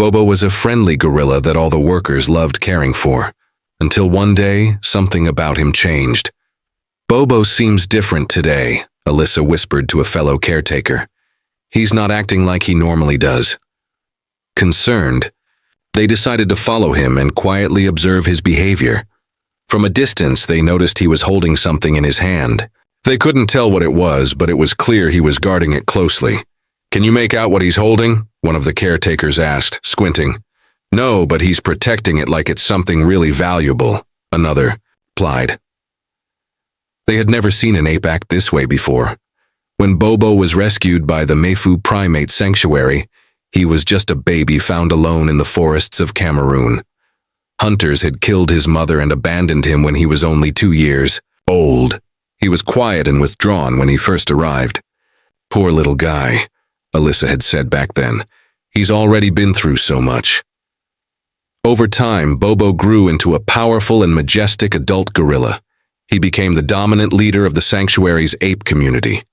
Bobo was a friendly gorilla that all the workers loved caring for, until one day, something about him changed. "Bobo seems different today," Alyssa whispered to a fellow caretaker. "He's not acting like he normally does." Concerned, they decided to follow him and quietly observe his behavior. From a distance, they noticed he was holding something in his hand. They couldn't tell what it was, but it was clear he was guarding it closely. "Can you make out what he's holding?" one of the caretakers asked, squinting. "No, but he's protecting it like it's something really valuable," another replied. They had never seen an ape act this way before. When Bobo was rescued by the Mefu primate sanctuary, he was just a baby found alone in the forests of Cameroon. Hunters had killed his mother and abandoned him when he was only 2 years old. He was quiet and withdrawn when he first arrived. "Poor little guy," Alyssa had said back then. "He's already been through so much." Over time, Bobo grew into a powerful and majestic adult gorilla. He became the dominant leader of the sanctuary's ape community.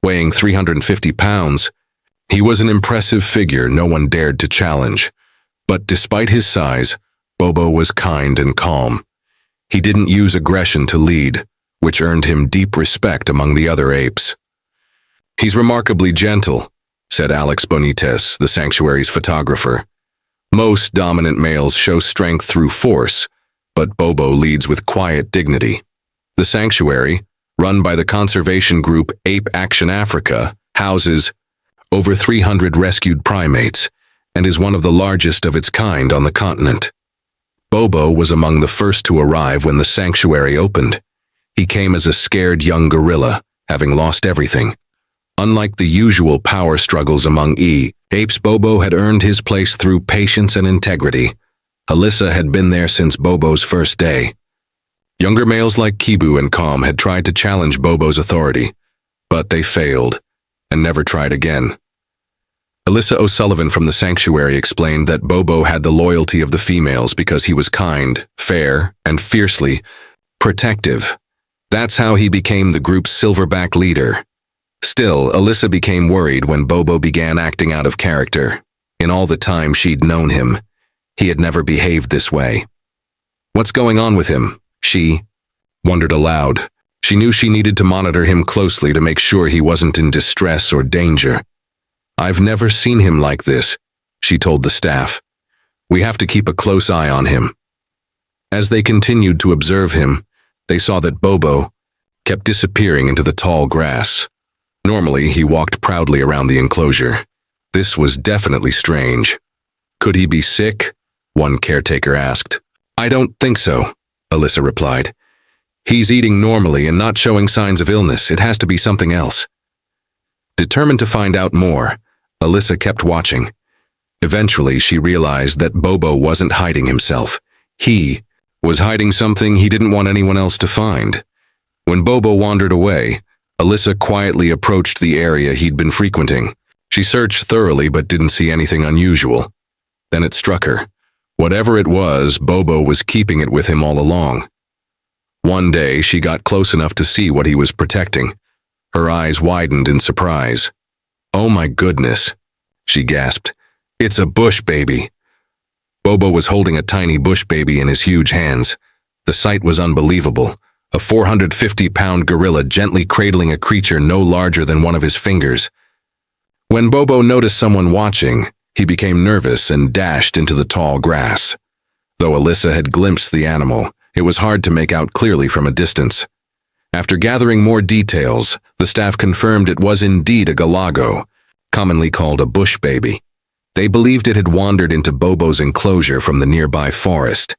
Weighing 350 pounds, he was an impressive figure no one dared to challenge. But despite his size, Bobo was kind and calm. He didn't use aggression to lead, which earned him deep respect among the other apes. "He's remarkably gentle," said Alex Bonites, the sanctuary's photographer. "Most dominant males show strength through force, but Bobo leads with quiet dignity." The sanctuary, run by the conservation group Ape Action Africa, houses over 300 rescued primates and is one of the largest of its kind on the continent. Bobo was among the first to arrive when the sanctuary opened. He came as a scared young gorilla, having lost everything. Unlike the usual power struggles among apes, Bobo had earned his place through patience and integrity. Alyssa had been there since Bobo's first day. Younger males like Kibu and Calm had tried to challenge Bobo's authority, but they failed and never tried again. Alyssa O'Sullivan from the sanctuary explained that Bobo had the loyalty of the females because he was kind, fair, and fiercely protective. That's how he became the group's Silverback leader. Still, Alyssa became worried when Bobo began acting out of character. In all the time she'd known him, he had never behaved this way. "What's going on with him?" she wondered aloud. She knew she needed to monitor him closely to make sure he wasn't in distress or danger. "I've never seen him like this," she told the staff. "We have to keep a close eye on him." As they continued to observe him, they saw that Bobo kept disappearing into the tall grass. Normally, he walked proudly around the enclosure. This was definitely strange. "Could he be sick?" one caretaker asked. "I don't think so," Alyssa replied. "He's eating normally and not showing signs of illness. It has to be something else." Determined to find out more, Alyssa kept watching. Eventually, she realized that Bobo wasn't hiding himself. He was hiding something he didn't want anyone else to find. When Bobo wandered away, Alyssa quietly approached the area he'd been frequenting. She searched thoroughly but didn't see anything unusual. Then it struck her. Whatever it was, Bobo was keeping it with him all along. One day, she got close enough to see what he was protecting. Her eyes widened in surprise. "Oh my goodness," she gasped. "It's a bush baby." Bobo was holding a tiny bush baby in his huge hands. The sight was unbelievable. A 450-pound gorilla gently cradling a creature no larger than one of his fingers. When Bobo noticed someone watching, he became nervous and dashed into the tall grass. Though Alyssa had glimpsed the animal, it was hard to make out clearly from a distance. After gathering more details, the staff confirmed it was indeed a galago, commonly called a bush baby. They believed it had wandered into Bobo's enclosure from the nearby forest.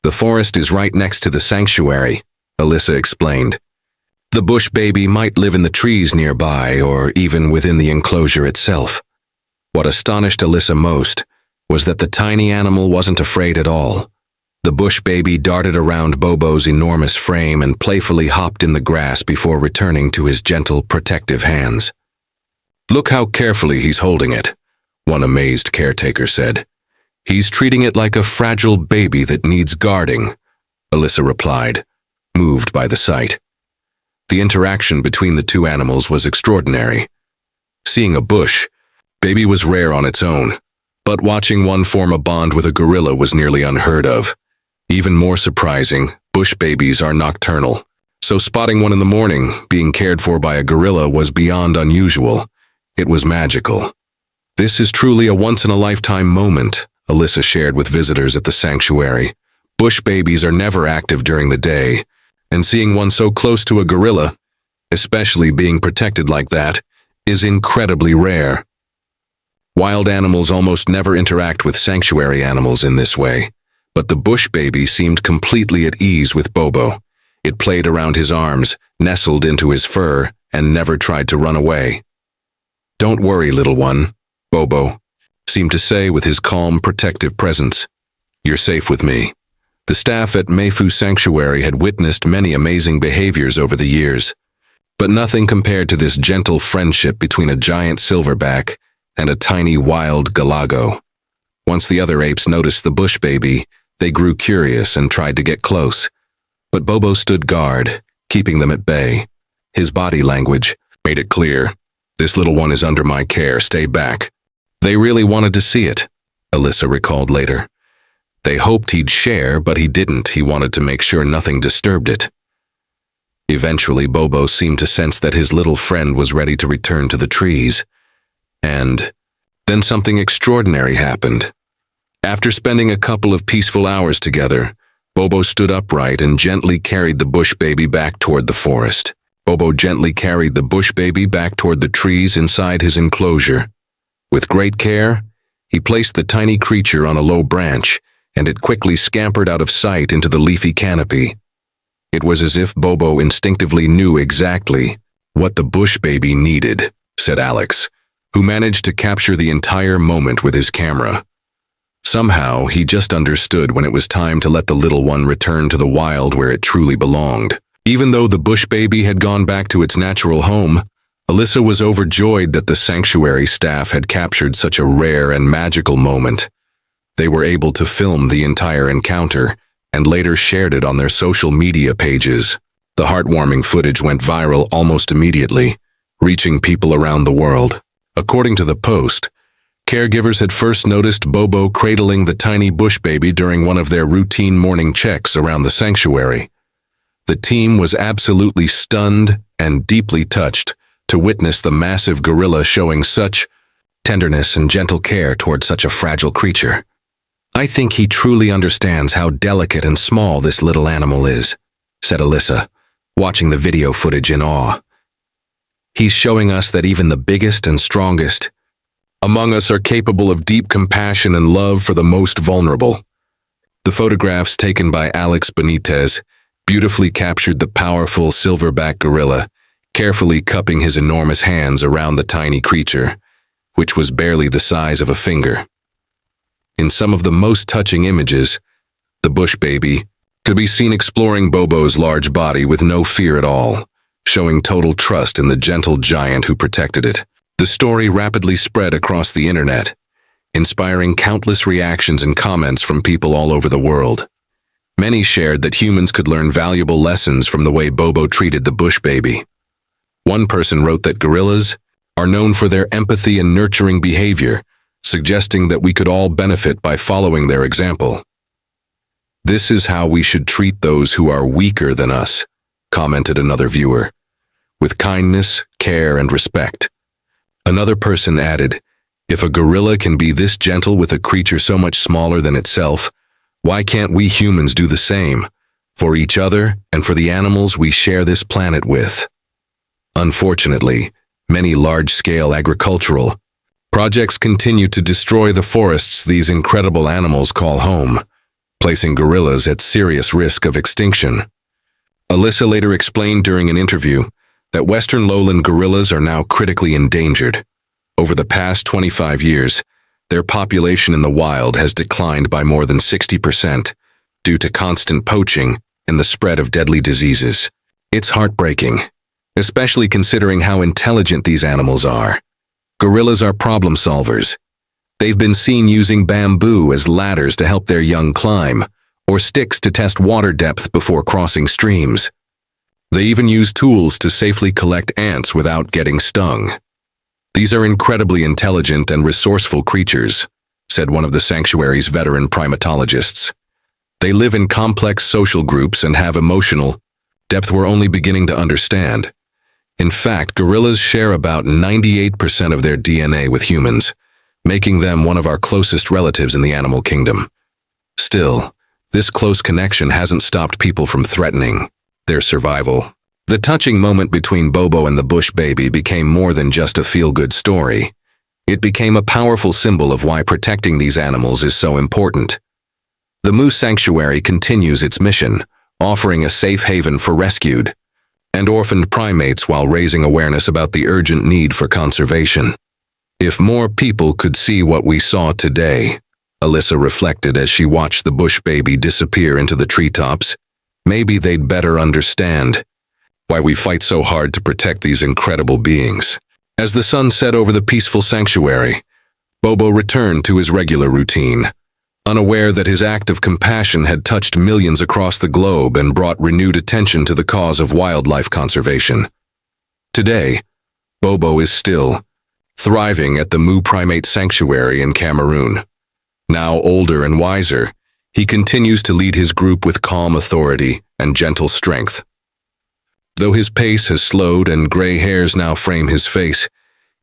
"The forest is right next to the sanctuary," Alyssa explained. "The bush baby might live in the trees nearby or even within the enclosure itself." What astonished Alyssa most was that the tiny animal wasn't afraid at all. The bush baby darted around Bobo's enormous frame and playfully hopped in the grass before returning to his gentle, protective hands. "Look how carefully he's holding it," one amazed caretaker said. "He's treating it like a fragile baby that needs guarding," Alyssa replied, moved by the sight. The interaction between the two animals was extraordinary. Seeing a bush baby was rare on its own, But watching one form a bond with a gorilla was nearly unheard of. Even more surprising, bush babies are nocturnal. So spotting one in the morning, being cared for by a gorilla, was beyond unusual. It was magical. "This is truly a once-in-a-lifetime moment," Alyssa shared with visitors at the sanctuary. "Bush babies are never active during the day, and seeing one so close to a gorilla, especially being protected like that, is incredibly rare." Wild animals almost never interact with sanctuary animals in this way, but the bush baby seemed completely at ease with Bobo. It played around his arms, nestled into his fur, and never tried to run away. "Don't worry, little one," Bobo seemed to say with his calm, protective presence. "You're safe with me." The staff at Mayfu Sanctuary had witnessed many amazing behaviors over the years, but nothing compared to this gentle friendship between a giant silverback and a tiny wild galago. Once the other apes noticed the bush baby, they grew curious and tried to get close. But Bobo stood guard, keeping them at bay. His body language made it clear, "This little one is under my care, stay back." They really wanted to see it, Alyssa recalled later. They hoped he'd share, but he didn't. He wanted to make sure nothing disturbed it. Eventually, Bobo seemed to sense that his little friend was ready to return to the trees. And then something extraordinary happened. After spending a couple of peaceful hours together, Bobo stood upright and gently carried the bush baby back toward the forest. Bobo gently carried the bush baby back toward the trees inside his enclosure. With great care, he placed the tiny creature on a low branch, and it quickly scampered out of sight into the leafy canopy. It was as if Bobo instinctively knew exactly what the bush baby needed, said Alex, who managed to capture the entire moment with his camera. Somehow, he just understood when it was time to let the little one return to the wild where it truly belonged. Even though the bush baby had gone back to its natural home, Alyssa was overjoyed that the sanctuary staff had captured such a rare and magical moment. They were able to film the entire encounter and later shared it on their social media pages. The heartwarming footage went viral almost immediately, reaching people around the world. According to the post, caregivers had first noticed Bobo cradling the tiny bush baby during one of their routine morning checks around the sanctuary. The team was absolutely stunned and deeply touched to witness the massive gorilla showing such tenderness and gentle care toward such a fragile creature. "I think he truly understands how delicate and small this little animal is," said Alyssa, watching the video footage in awe. "He's showing us that even the biggest and strongest among us are capable of deep compassion and love for the most vulnerable." The photographs taken by Alex Benitez beautifully captured the powerful silverback gorilla, carefully cupping his enormous hands around the tiny creature, which was barely the size of a finger. In some of the most touching images, the bush baby could be seen exploring Bobo's large body with no fear at all, showing total trust in the gentle giant who protected it. The story rapidly spread across the internet, inspiring countless reactions and comments from people all over the world. Many shared that humans could learn valuable lessons from the way Bobo treated the bush baby. One person wrote that gorillas are known for their empathy and nurturing behavior, suggesting that we could all benefit by following their example. "This is how we should treat those who are weaker than us," commented another viewer, "with kindness, care, and respect." Another person added, "If a gorilla can be this gentle with a creature so much smaller than itself, why can't we humans do the same, for each other and for the animals we share this planet with?" Unfortunately, many large-scale agricultural projects continue to destroy the forests these incredible animals call home, placing gorillas at serious risk of extinction. Alyssa later explained during an interview that Western lowland gorillas are now critically endangered. Over the past 25 years, their population in the wild has declined by more than 60% due to constant poaching and the spread of deadly diseases. It's heartbreaking, especially considering how intelligent these animals are. Gorillas are problem solvers. They've been seen using bamboo as ladders to help their young climb, or sticks to test water depth before crossing streams. They even use tools to safely collect ants without getting stung. These are incredibly intelligent and resourceful creatures, said one of the sanctuary's veteran primatologists. They live in complex social groups and have emotional depth we're only beginning to understand. In fact, gorillas share about 98% of their DNA with humans, making them one of our closest relatives in the animal kingdom. Still, this close connection hasn't stopped people from threatening their survival. The touching moment between Bobo and the bush baby became more than just a feel-good story. It became a powerful symbol of why protecting these animals is so important. The Moose Sanctuary continues its mission, offering a safe haven for rescued and orphaned primates while raising awareness about the urgent need for conservation. If more people could see what we saw today, Alyssa reflected as she watched the bush baby disappear into the treetops, maybe they'd better understand why we fight so hard to protect these incredible beings. As the sun set over the peaceful sanctuary, Bobo returned to his regular routine, unaware that his act of compassion had touched millions across the globe and brought renewed attention to the cause of wildlife conservation. Today, Bobo is still thriving at the Mu Primate Sanctuary in Cameroon. Now older and wiser, he continues to lead his group with calm authority and gentle strength. Though his pace has slowed and gray hairs now frame his face,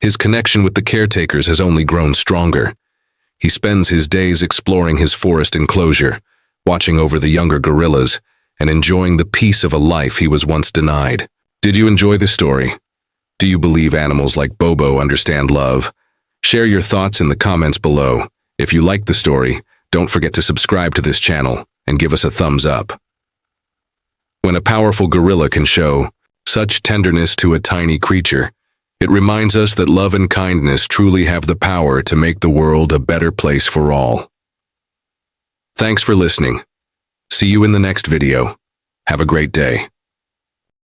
his connection with the caretakers has only grown stronger. He spends his days exploring his forest enclosure, watching over the younger gorillas, and enjoying the peace of a life he was once denied. Did you enjoy this story? Do you believe animals like Bobo understand love? Share your thoughts in the comments below. If you liked the story, don't forget to subscribe to this channel and give us a thumbs up. When a powerful gorilla can show such tenderness to a tiny creature, it reminds us that love and kindness truly have the power to make the world a better place for all. Thanks for listening. See you in the next video. Have a great day.